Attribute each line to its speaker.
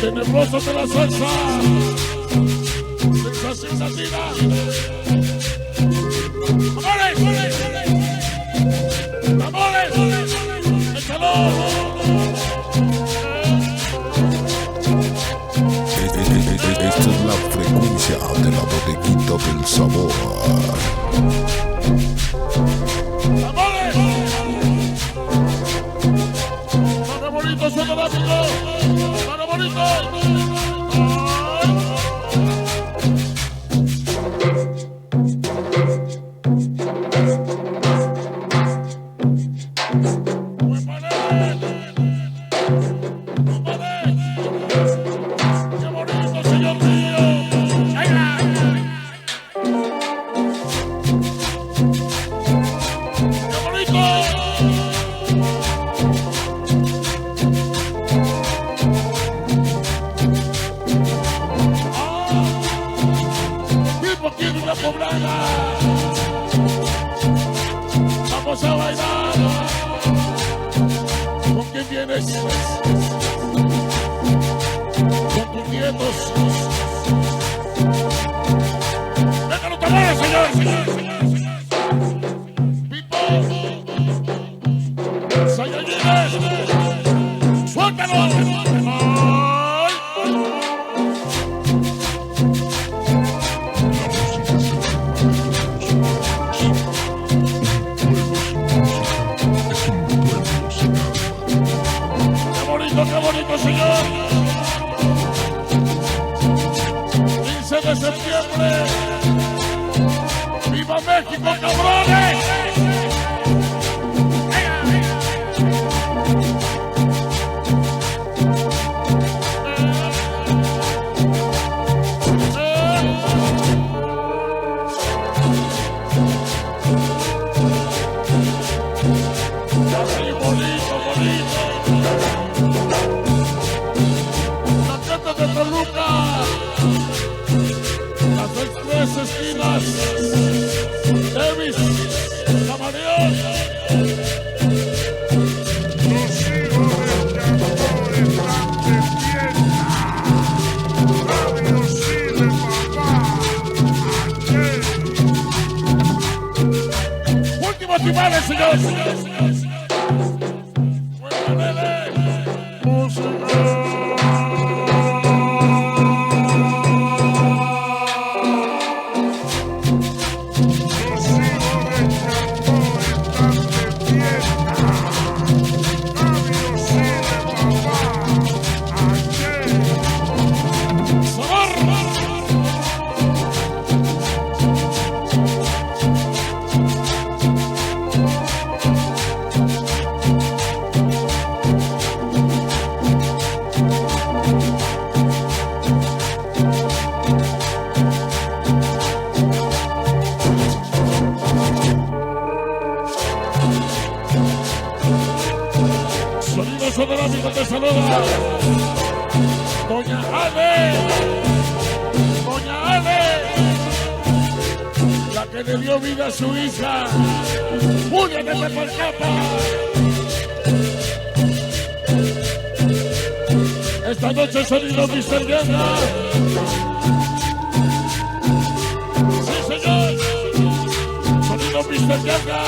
Speaker 1: Tenebrosos de la salsa, sensación latina. ¡Amores! ¡Amores! ¡Échalo!
Speaker 2: Esta es la frecuencia de la bodeguita del sabor.
Speaker 1: ¡Amores! ¡Para bonito, Sonoramico! ¡Para bonito! Vamos a bailar. ¿Con quién vienes? Con tus nietos. Vengan los tambores, señores. Pipo. Sayayines. Suéltalo. ¡Qué bonito, señor! 15 de septiembre. ¡Viva México, cabrones! Así, bonito, bonito. De Toluca, las 3 esquinas, Davis, Camareón.
Speaker 3: Los hijos del Chacó están de fiesta. Radio Chile, papá.
Speaker 1: Últimos timales, señores. Sonoramico te saluda. Doña Ale. Doña Ale. La que le dio vida a su hija. Julia de Tepalcapa. Esta noche Sonido Mr. Guerra. Sí, señor. Sonido Mr. Guerra.